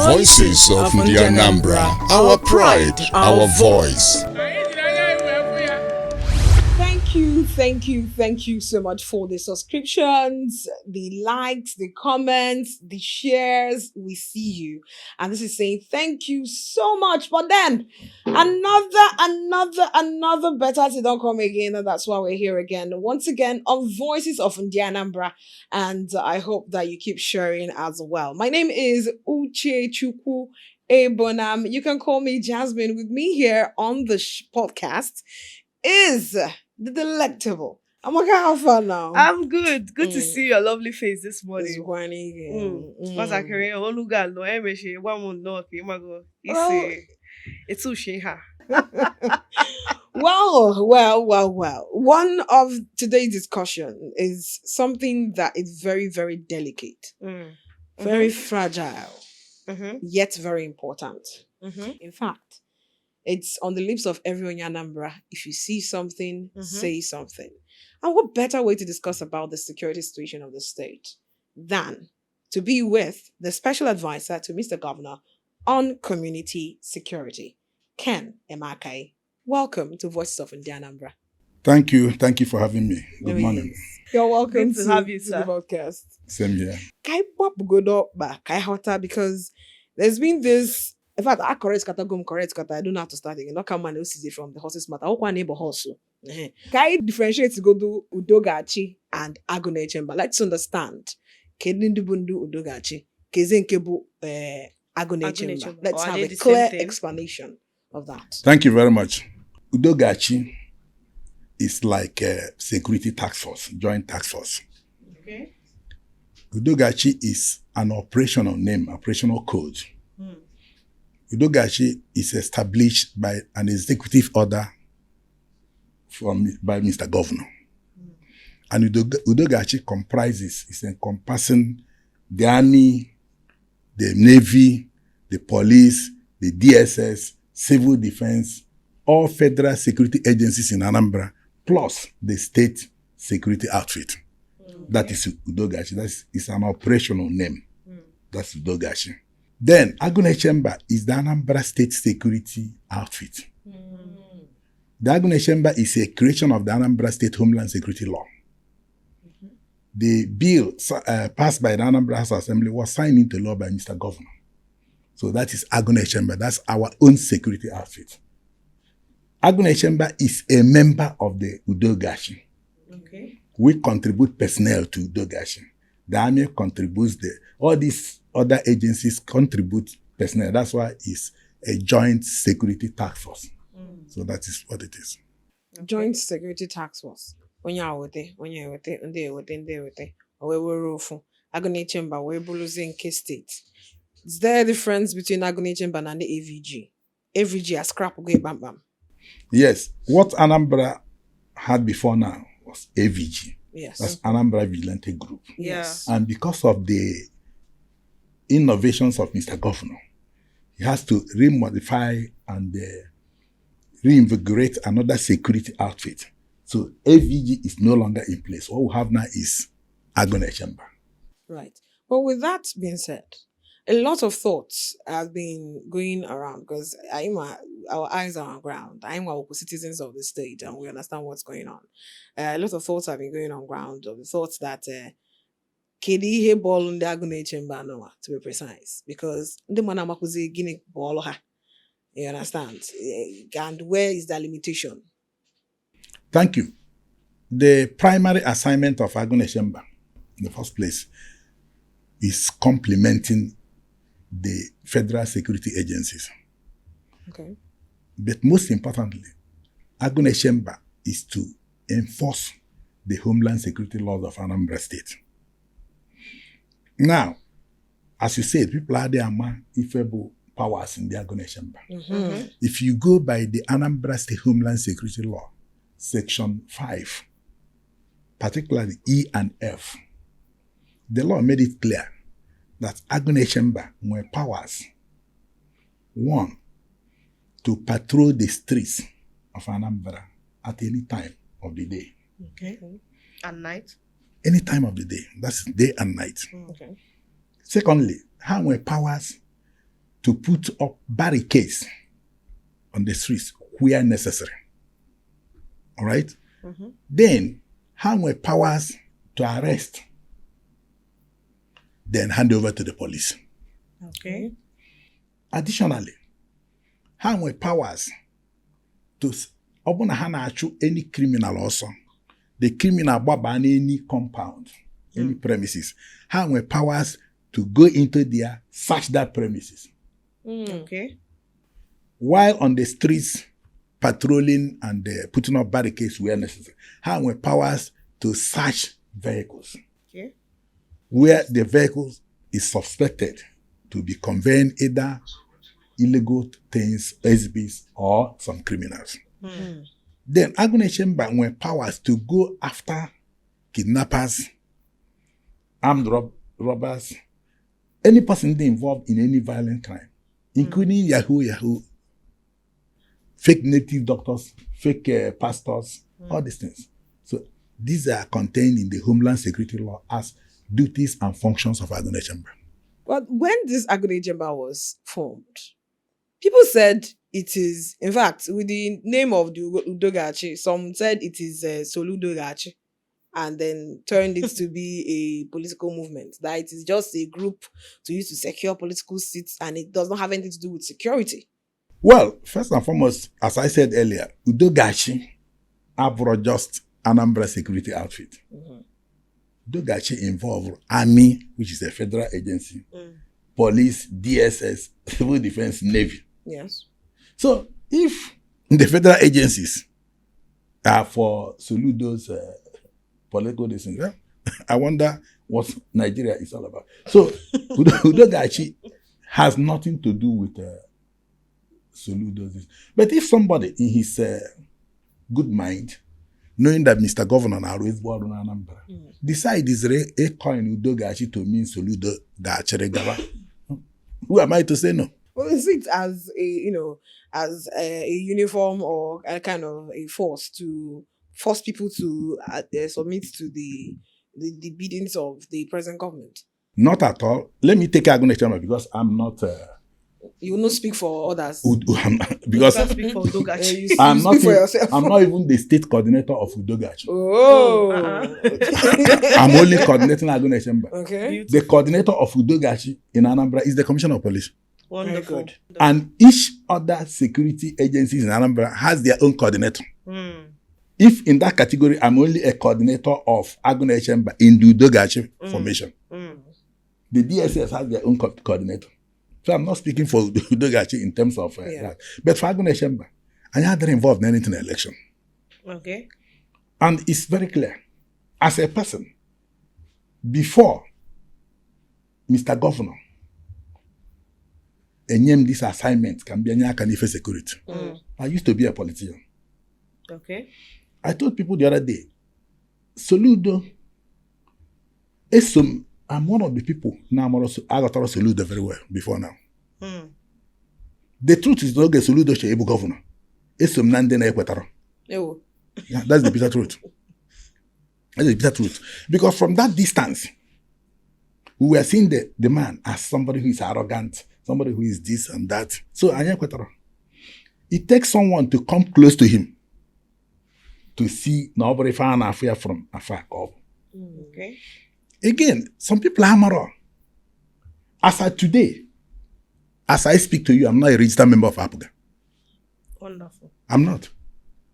Voices of Ndi Anambra, our pride, our voice. Thank you so much for the subscriptions, the likes, the comments, the shares. We see you. And this is saying thank you so much. But then another better to don't come again. And that's why we're here again. Once again on Voices of Ndi Anambra. And I hope that you keep sharing as well. My name is Uche Chukwu Ebonam. You can call me Jasmine. With me here on the podcast is the delectable. I'm okay, how far now? I'm good. Good to see your lovely face this morning. It's whining. What's that career? Oluga no emeshi one no imago. It's ushiha. Well. One of today's discussion is something that is very, very delicate, very fragile, yet very important. In fact, it's on the lips of everyone in Anambra. If you see something, say something. And what better way to discuss about the security situation of the state than to be with the special advisor to Mr. Governor on community security, Ken Emeakyi. Welcome to Voices of Ndi Anambra. Thank you for having me. Good morning. You're welcome to have you, sir. The podcast. Same here. Because there's been this. In fact, I correct kata. I don't know how to start again. Not come and see it from the horse's matter. How can neighbor horse? Can I differentiate to go do Udogachi and Agunechemba? Let's understand. Kedindubundu Udogachi. Kezenkebu Agunechemba. Let's have a clear explanation of that. Thank you very much. Udogachi is like a security task force, joint task force. Okay. Udogachi is an operational name, operational code. Udogachi is established by an executive order by Mr. Governor. And Udogachi is encompassing the Army, the Navy, the Police, the DSS, Civil Defense, all federal security agencies in Anambra, plus the state security outfit. That is Udogachi. It's an operational name. That's Udogachi. Then, Agony Chamber is the Anambra State Security Outfit. The Agony Chamber is a creation of the Anambra State Homeland Security Law. The bill passed by the Anambra House Assembly was signed into law by Mr. Governor. So that is Agony Chamber. That's our own security outfit. Agony Chamber is a member of the Udogachi. Okay. We contribute personnel to Udogachi. The Army contributes all these other agencies contribute personnel. That's why it's a joint security task force. So that is what it is. Joint security task force. Agony Chamber, we're in K State. Is there a difference between Agony Chamber and the AVG? AVG has scrap okay, bam bam. Yes. What Anambra had before now was AVG. Yes. That's Anambra Vigilante Group. Yes. And because of the innovations of Mr. Governor, he has to remodify and reinvigorate another security outfit. So AVG is no longer in place. What we have now is Agony Chamber. Right. But with that being said, a lot of thoughts have been going around because our eyes are on ground. We're citizens of the state and we understand what's going on. A lot of thoughts have been going on ground of the thoughts that Kedi ball in the Agony Chamber no, to be precise, because the manamakuzi guinea ball ha. You understand? And where is the limitation? Thank you. The primary assignment of Agony Chamber in the first place is complementing the federal security agencies. Okay. But most importantly, Agony Chamber is to enforce the Homeland Security laws of Anambra State. Now, as you said, people are there ifable powers in the Agony Chamber. If you go by the Anambra State Homeland Security Law, Section 5, particularly E and F, the law made it clear that Agony Chamber were powers. One, to patrol the streets of Anambra at any time of the day. Okay. At night? Any time of the day. That's day and night. Okay. Secondly, how were powers to put up barricades on the streets where necessary. All right? Then, how were powers to arrest, then hand over to the police. Okay. Additionally, how were powers to open a hand to any criminal also. The criminal baba any compound, any premises. How were powers to go into there, search that premises. Okay. While on the streets, patrolling and putting up barricades where necessary. How were powers to search vehicles. Okay. Where the vehicle is suspected to be conveying either illegal things, exhibits, or some criminals. Then Agunechemba were powers to go after kidnappers, armed robbers, any person involved in any violent crime, including Yahoo, fake native doctors, fake pastors, all these things. So these are contained in the Homeland Security Law as duties and functions of Agony Chamber. But when this Agony Chamber was formed, people said it is, in fact, with the name of the Udogachi, some said it is Udogachi, and then turned it to be a political movement, that it is just a group to use to secure political seats and it does not have anything to do with security. Well, first and foremost, as I said earlier, Udogachi are just Anambra security outfit. Udogachi involved Army, which is a federal agency, police, DSS, Civil Defense, Navy. Yes. So if the federal agencies are for Soludo's political decisions, I wonder what Nigeria is all about. So Udogachi has nothing to do with Soludo's. But if somebody in his good mind, knowing that Mr. Governor now is born in Anambra, decide is a coin Udogachi to mean Soludo Gachi. Who am I to say no? Well, is it as a uniform or a kind of a force to force people to submit to the biddings of the present government? Not at all. Let me take Agony Chamber because I'm not. You will not speak for others. Because You can't speak for Udogachi. I'm not. Speak for yourself. I'm not even the state coordinator of Udogachi. Oh. I'm only coordinating Agony Chamber. Okay. The coordinator of Udogachi in Anambra is the Commissioner of Police. Wonderful. Very good. And each other security agencies in Anambra has their own coordinator. If in that category, I'm only a coordinator of Agony Chamber in the Udogachi formation. The DSS has their own coordinator. So I'm not speaking for Udogachi in terms of that. But for Agony Chamber, I am not involved in anything in election. Okay. And it's very clear. As a person, before Mr. Governor and this assignment can be any security. I used to be a politician. Okay. I told people the other day, Soludo, I'm one of the people now I got Soludo very well before now. The truth is not get Soludo she able governor. Yeah, that's the bitter truth. That's the bitter truth. Because from that distance, we were seeing the man as somebody who is arrogant, somebody who is this and that. So it takes someone to come close to him to see nobody found affair from afar. Okay. Again, some people are moral. As of today, as I speak to you, I'm not a registered member of APGA. Wonderful. I'm not.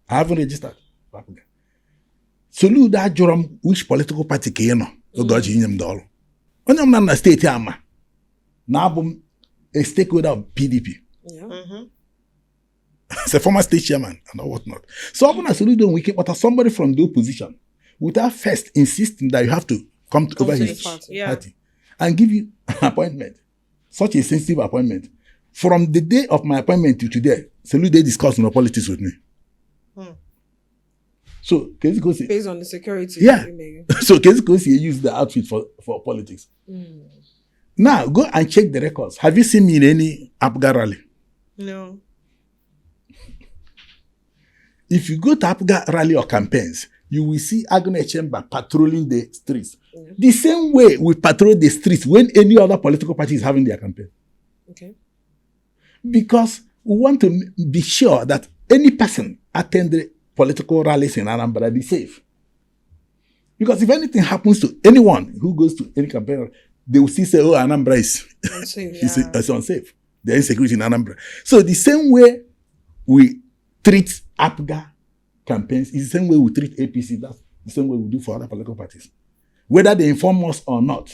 I haven't registered for APGA. So look that Joram, which political party can you know? Udogachi in them dollar. When I'm not in a state ama, now I'm a stakeholder of PDP. Yeah. It's a former state chairman and all whatnot. So I'm going to salute them wicked, but as somebody from the opposition, without first insisting that you have to come over to his the party and give you an appointment, such a sensitive appointment. From the day of my appointment to today, Salute they discuss no politics with me. So Kezikosi, Based on the security. yeah. So Kezikosi used the outfit for politics. Now go and check the records. Have you seen me in any APGA rally? No. If you go to APGA rally or campaigns, you will see Agony Chamber patrolling the streets. The same way we patrol the streets when any other political party is having their campaign. Okay. Because we want to be sure that any person attending political rallies in Anambra be safe. Because if anything happens to anyone who goes to any campaign, they will still say, oh, Anambra is unsafe. There is insecurity in Anambra. So the same way we treat APGA campaigns is the same way we treat APC. That's the same way we do for other political parties. Whether they inform us or not,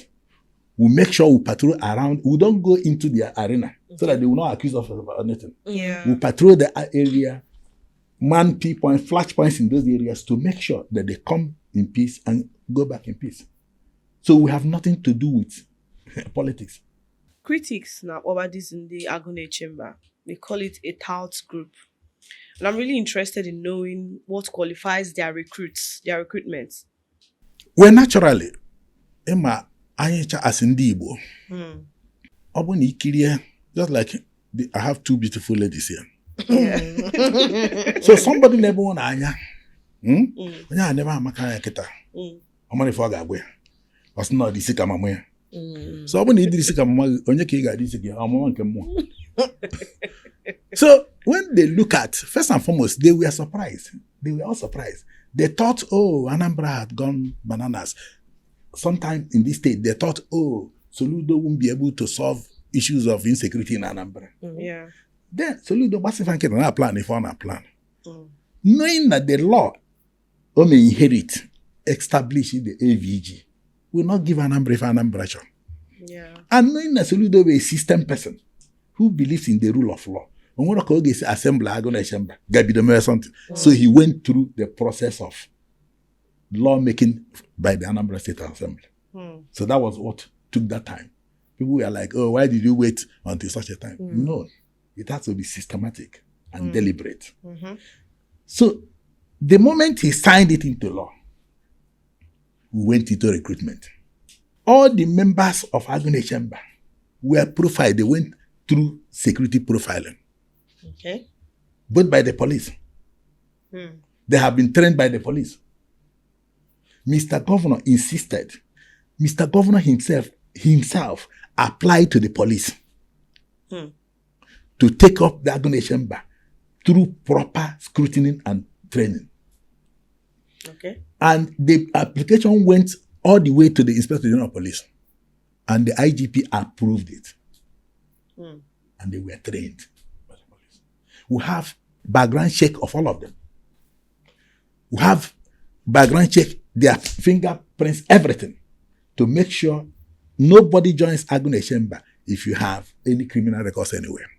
we make sure we patrol around. We don't go into their arena so that they will not accuse us of anything. Yeah. We patrol the area, man points, flash points in those areas to make sure that they come in peace and go back in peace. So we have nothing to do with politics. Critics now over this in the Agony Chamber. They call it a tout group. And I'm really interested in knowing what qualifies their recruitment. Well, naturally, Emma, as Ndi Igbo, just like I have two beautiful ladies here. Yeah. So somebody never want Anya. I never have Makaya Kita. I'm only for Gabwe. Was not the sick amamo. So when you did sick amamo, on your kid, this again, I'm So when they look at, first and foremost, they were surprised. They were all surprised. They thought, oh, Anambra had gone bananas. Sometime in this state, they thought, oh, Soludo won't be able to solve issues of insecurity in Anambra. Yeah. Then Soludo was if I can plan if on a plan. Knowing that the law may inherit establishing the AVG will not give Anambra if Anambra. Yeah. And knowing that Soludo is a system person who believes in the rule of law. Assembly Agony something. So he went through the process of lawmaking by the Anambra State Assembly. So that was what took that time. People were like, oh, why did you wait until such a time? No, it has to be systematic and deliberate. So the moment he signed it into law, we went into recruitment. All the members of Agony Chamber were profiled. They went through security profiling. Okay. Both by the police. They have been trained by the police. Mr. Governor insisted. Mr. Governor himself applied to the police to take up the Agony Chamber through proper scrutiny and training. Okay. And the application went all the way to the Inspector General of Police. And the IGP approved it. And they were trained by the police. We have background check of all of them. We have background check their fingerprints, everything, to make sure nobody joins Agony Chamber if you have any criminal records anywhere.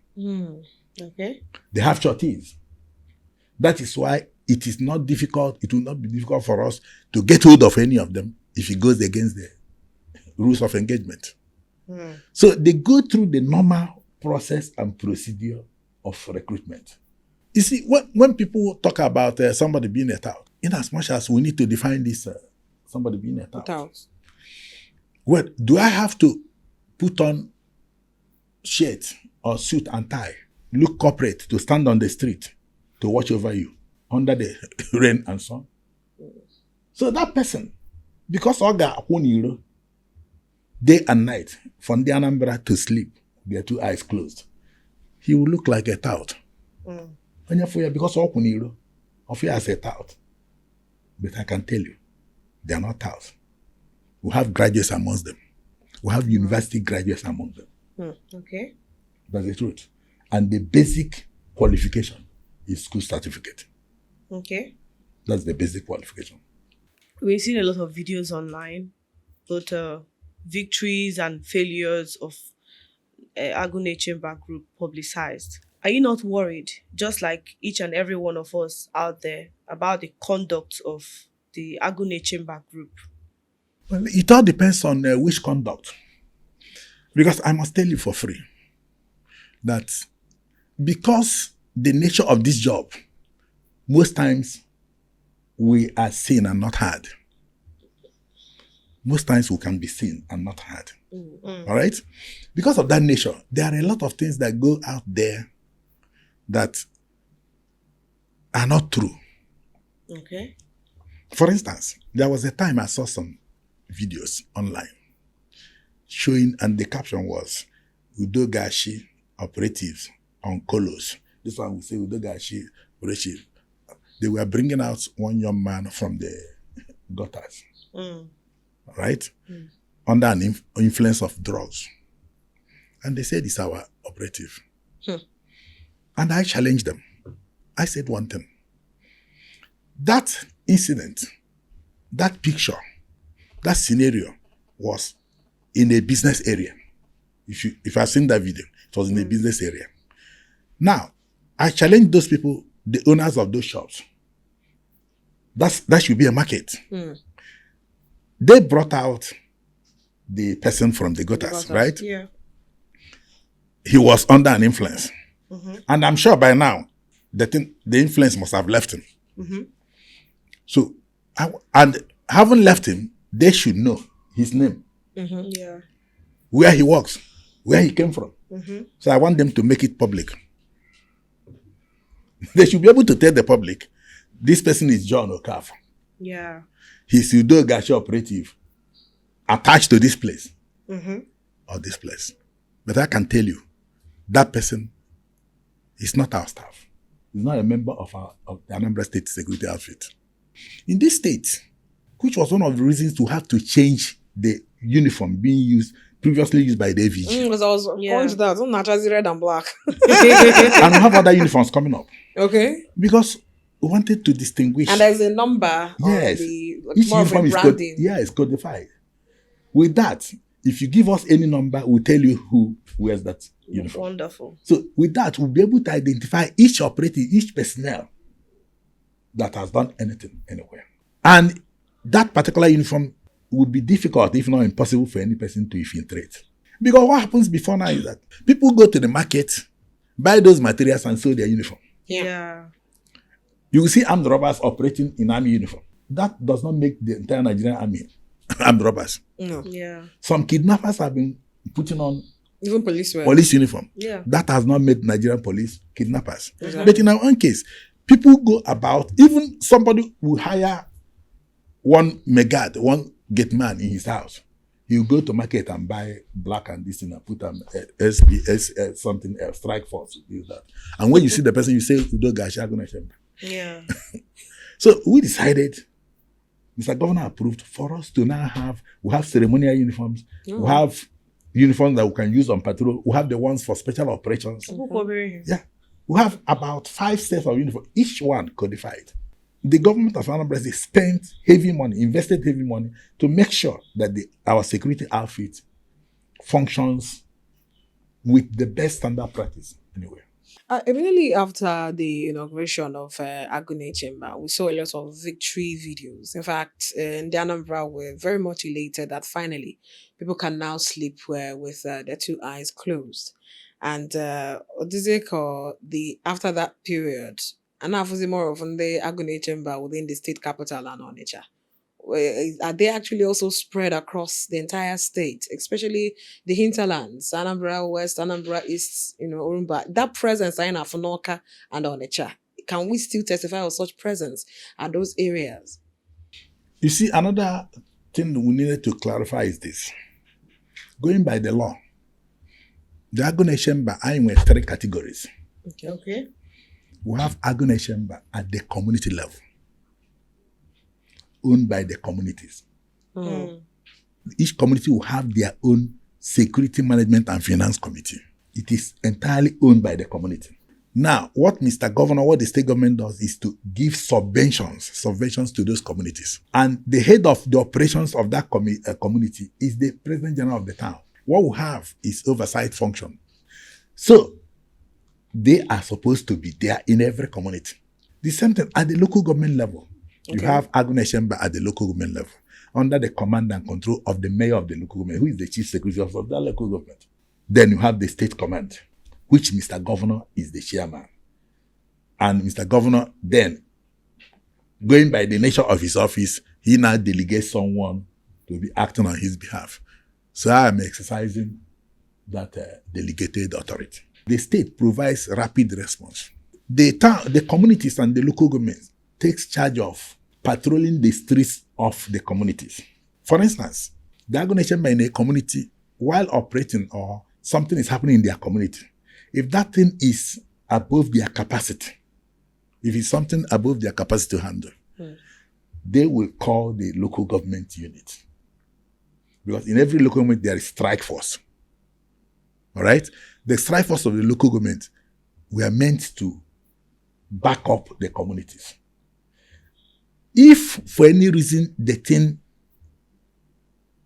Okay. They have shorties. That is why it is not difficult. It will not be difficult for us to get hold of any of them if it goes against the rules of engagement. So they go through the normal process and procedure of recruitment. You see, when people talk about somebody being a tout, in as much as we need to define this somebody being a tout. Well, do I have to put on shirt or suit and tie, look corporate to stand on the street to watch over you under the rain and sun? So that person, because Oga Akwoniro, day and night, from the Anambra to sleep, their two eyes closed, he will look like a tout. Because Akwoniro, of you as a tout. But I can tell you, they are not touts. We have graduates amongst them. We have university graduates among them. Okay. That's the truth. And the basic qualification is school certificate. Okay. That's the basic qualification. We've seen a lot of videos online, both victories and failures of Agony Chamber group publicized. Are you not worried, just like each and every one of us out there, about the conduct of the Agony Chamber group? Well, it all depends on which conduct. Because I must tell you for free that because the nature of this job, most times we are seen and not heard. Most times we can be seen and not heard. All right? Because of that nature, there are a lot of things that go out there that are not true. Okay. For instance, there was a time I saw some videos online showing, and the caption was, Udogachi operatives on Kolos. This one we say Udogachi, Urechi. They were bringing out one young man from the gutters, right? Under an influence of drugs. And they said it's our operative. And I challenged them. I said one thing. That incident, that picture, that scenario was in a business area. If I've seen that video, it was in a business area. Now, I challenged those people, the owners of those shops. That should be a market. They brought out the person from the gutters, right? Yeah. He was under an influence. And I'm sure by now, the influence must have left him. So, and having left him, they should know his name, Yeah. where he works, where he came from. So I want them to make it public. They should be able to tell the public, this person is John Okaf. Yeah. He's Udogachi operative attached to this place or this place. But I can tell you, that person is not our staff. He's not a member of the Anambra State Security Outfit. In this state, which was one of the reasons to have to change the uniform previously used by the AVG. Because I was going to that. It's not just red and black. And we have other uniforms coming up. Okay. Because we wanted to distinguish. And there's a number Yes. on the Each more of a uniform is branding. it's codified. With that, if you give us any number, we'll tell you who wears that uniform. Wonderful. So with that, we'll be able to identify each operative, each personnel that has done anything anywhere. And that particular uniform would be difficult, if not impossible, for any person to infiltrate. Because what happens before now is that people go to the market, buy those materials and sew their uniform. Yeah. You will see armed robbers operating in army uniform. That does not make the entire Nigerian army armed robbers. No. Yeah. Some kidnappers have been putting on Even police wear. police uniform. Yeah. That has not made Nigerian police kidnappers. Exactly. But in our own case, people go about, even somebody will hire one megad, one gate man in his house. He'll go to market and buy black and this thing and put on SBS, something else, strike force, use that. And when you see the person, you say, Udogachi, Agunechemba. Yeah. So we decided, Mr. Governor approved for us to now we have ceremonial uniforms, we have uniforms that we can use on patrol, we have the ones for special operations. Yeah. We have about 5 sets of uniforms, each one codified. The government of Anambra spent heavy money, invested heavy money to make sure that our security outfit functions with the best standard practice anyway. Immediately after the inauguration of Agony Chamber, we saw a lot of victory videos. In fact, Ndi Anambra were very much elated that finally people can now sleep with their 2 eyes closed. And after that period, and now for more of the Agony Chamber within the state capital and Onitsha, are they actually also spread across the entire state, especially the hinterlands, Anambra West, Anambra East, Urumba? That presence in Afunoka and Onitsha, can we still testify of such presence at those areas? You see, another thing we needed to clarify is this. Going by the law, the Agony Chamber are in 3 categories. Okay. We have Agony Chamber at the community level, owned by the communities. Each community will have their own security management and finance committee. It is entirely owned by the community. Now, what the state government does is to give subventions to those communities. And the head of the operations of that community is the president general of the town. What we have is oversight function. So, they are supposed to be there in every community. The same thing at the local government level. You have Agunechemba at the local government level, under the command and control of the mayor of the local government, who is the chief security officer of that local government. Then you have the state command, which Mr. Governor is the chairman. And Mr. Governor then, going by the nature of his office, he now delegates someone to be acting on his behalf. So I am exercising that delegated authority. The state provides rapid response. The communities and the local government takes charge of patrolling the streets of the communities. For instance, the Agony Chamber in a community, while operating or something is happening in their community, If that thing is above their capacity, if it's something above their capacity to handle, they will call the local government unit. Because in every local government, there is strike force. All right? The strike force of the local government were meant to back up the communities. If for any reason the thing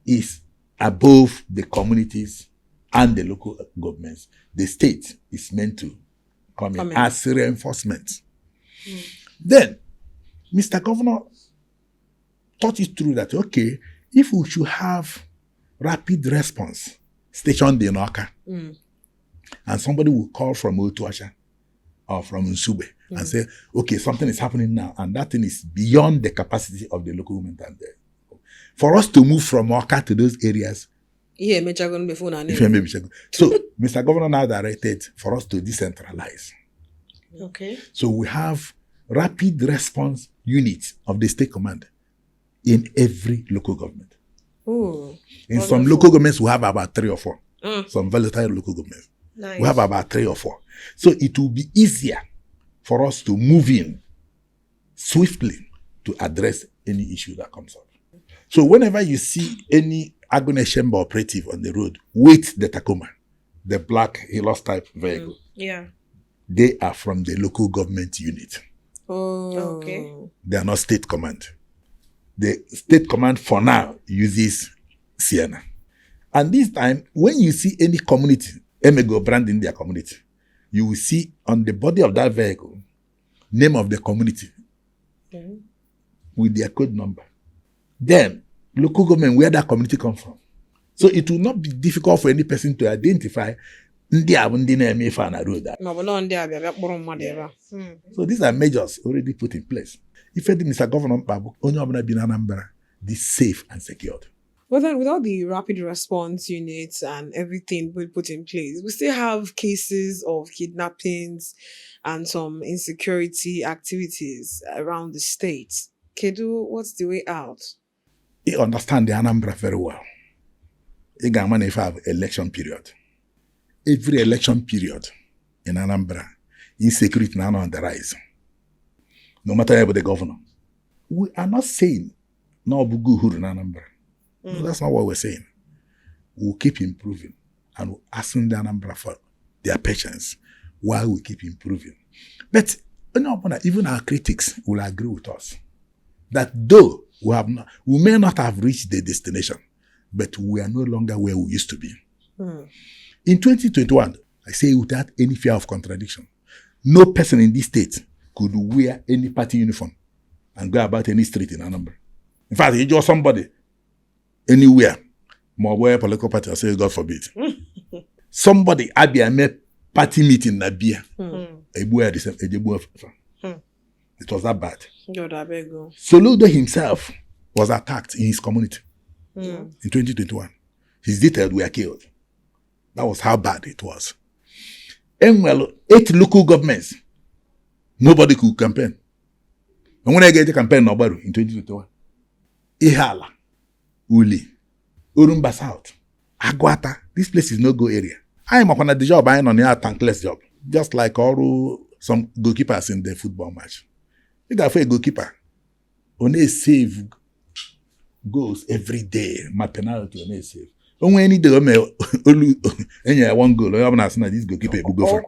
is above the communities and the local governments, the state is meant to come in as reinforcement. Then, Mr. Governor thought it through that, okay, if we should have rapid response stationed in Oka, and somebody will call from Otuasha or from Nsube and say, okay, something is happening now, and that thing is beyond the capacity of the local government. And for us to move from Oka to those areas, so Mr. Governor now directed for us to decentralize. Okay. So we have rapid response units of the state command in every local government. Ooh, in some local governments, we have about 3 or 4. Some volatile local governments. Nice. We have about 3 or 4. So it will be easier for us to move in swiftly to address any issue that comes up. So whenever you see any Agunechemba operative on the road with the Tacoma, the black Hilux type vehicle, they are from the local government unit. Oh, okay. They are not state command. The state command for now uses Sienna. And this time, when you see any community, Emego brand in their community, you will see on the body of that vehicle, name of the community with their code number. Then, local government, where that community comes from. So it will not be difficult for any person to identify Ndi Anambra na road. So these are measures already put in place. If Mr. Governor Babu, only Anambra, this safe and secured. Well, then, with all the rapid response units and everything we put in place, we still have cases of kidnappings and some insecurity activities around the state. Kedu, what's the way out? You understand the Anambra very well. You can if have election period. Every election period in Anambra, insecurity now on the rise. No matter about the governor. We are not saying no bugu huru in Anambra. No, that's not what we're saying. We'll keep improving and we're asking the Anambra for their patience while we keep improving. But even our critics will agree with us that though we may not have reached the destination, but we are no longer where we used to be. In 2021, I say without any fear of contradiction, no person in this state could wear any party uniform and go about any street in Anambra. In fact, you just somebody anywhere, more wear political party, I say God forbid. Somebody at the party meeting na beer. It was that bad. Soludo himself was attacked in his community in 2021. His details were killed. That was how bad it was. And well, 8 local governments, nobody could campaign. And when I get a campaign, nobody in 2021. Ihala, Uli, Urumba South, Aguata. This place is no go area. I am on the job, I am on a thankless job. Just like all some goalkeepers in the football match. You got a goalkeeper. On a save goals every day. My penalty on a save. When any day, any 1 goal, I have not this goalkeeper will go for.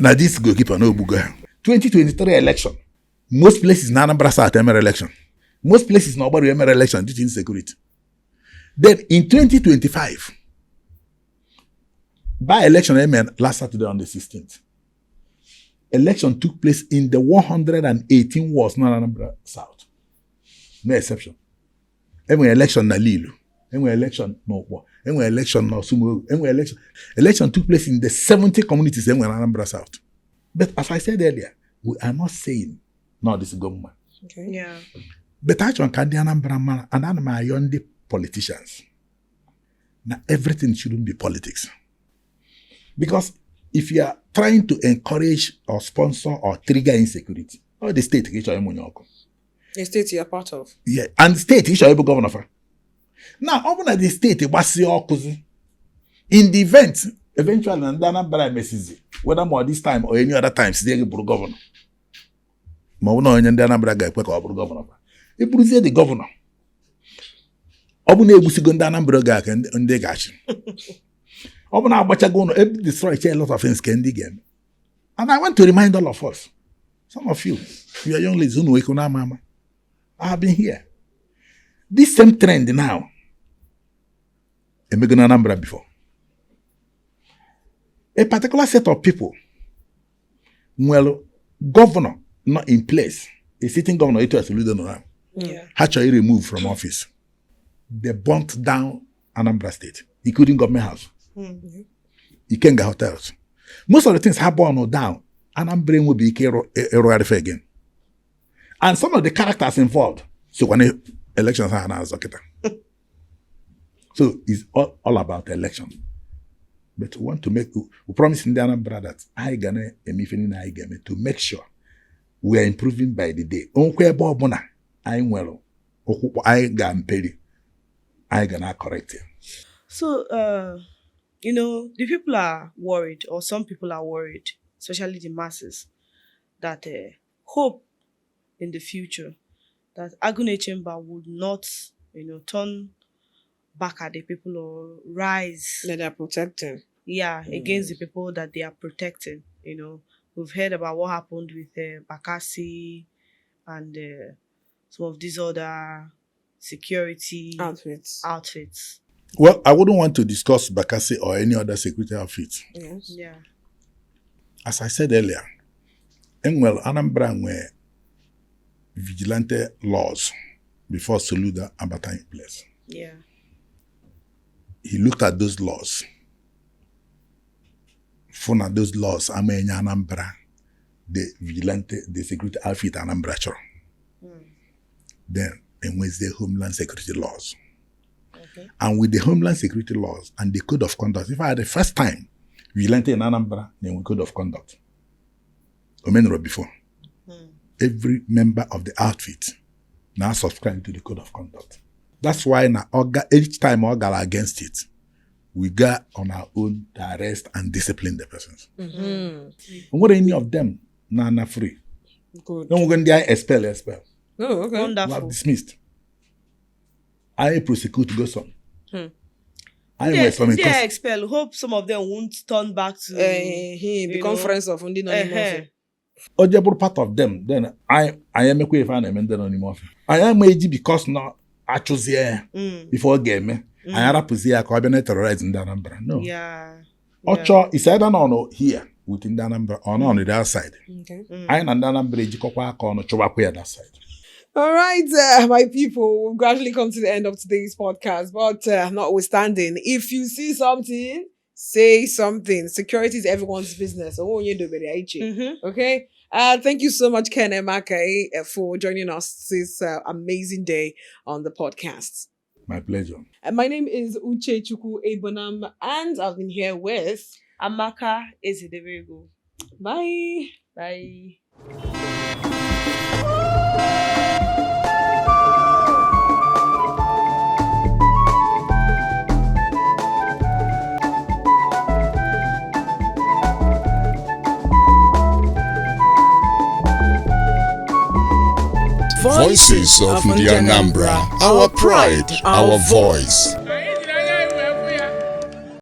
Now this goalkeeper no bugo. 2023 election. Most places in Anambra South MR election. Most places nobody MR election due to insecurity. Then in 2025, by election MR last Saturday on the 16th. Election took place in the 118 wards in Anambra South. No exception. Every election na Lilu. Every election no war. Every election no Sumo. Every election took place in the 70 communities in Anambra South. But as I said earlier, we are not saying no, this is government. Okay. Yeah. But actually, can the Anambra man and Anambra the politicians. Now everything shouldn't be politics. Because if you are trying to encourage or sponsor or trigger insecurity, or the state, the state you are part of. Yeah, and the state is able governor. Now, open at the state, it was your cousin. In the event, eventually, Ndi Anambra messes whether more this time or any other time, they will be governor. Mauno and Ndi Anambra guy, governor. He put the governor. Obune Busigo Ndi Anambra guy and Udogachi. Obuna Bachagono destroy a lot of things can dig in. And I want to remind all of us, some of you are young ladies who know Mama. I have been here. This same trend now, in Anambra before. A particular set of people, well, governor not in place, a sitting governor, it was actually removed from office. They burnt down Anambra State, including government house. Ikenga hotels. Most of the things have burned down. Anambra will be again. And some of the characters involved. So when elections are announced, so it's all about election. But we want to we promise Ndi Anambra that I gonna to make sure we are improving by the day. I gonna correct it. So, the people are worried, or some people are worried, especially the masses, that hope in the future that Agony Chamber would not, turn back at the people or rise. That they are protecting. Yeah, against the people that they are protecting. We've heard about what happened with Bakassi and some of these other security outfits. Well, I wouldn't want to discuss Bakassi or any other security outfit. Yes. Yeah. As I said earlier, Anambra were vigilante laws before Soludo Ambata in place. Yeah. He looked at those laws. Found at those laws, Anambra, the vigilante, the security outfit Anambra. Then, and with the Homeland Security laws. Okay. And with the Homeland Security laws and the Code of Conduct, if I had the first time vigilante in Anambra, then we Code of Conduct. Omenro before. Every member of the outfit now subscribe to the Code of Conduct. That's why now each time we go against it, we got on our own to arrest and discipline the persons. And what any of them now free. Good. No, we're going to expel. Oh, okay. Wonderful. We have dismissed. I prosecute go some. They expel. Hope some of them won't turn back to the conference of Ndi Anambra. Ojebur part of them. Then I am a queer fan and then anymore. I am AG because now I chose here before game. I had a position cabinet terrorizing Ndi Anambra. No. Yeah. Ocho is either no here within Ndi Anambra or no on the other side. Okay. I and Ndi Anambra jikokwa kono chobakwe that side. All right, my people, we've gradually come to the end of today's podcast. But notwithstanding, if you see something, say something. Security is everyone's business. Okay? Thank you so much, Ken Emeakyi, for joining us this amazing day on the podcast. My pleasure. And my name is Uchechukwu Ebonam, and I've been here with Amaka Ezedebego. Bye. Bye. Voices of Ndi Anambra, our pride, our voice.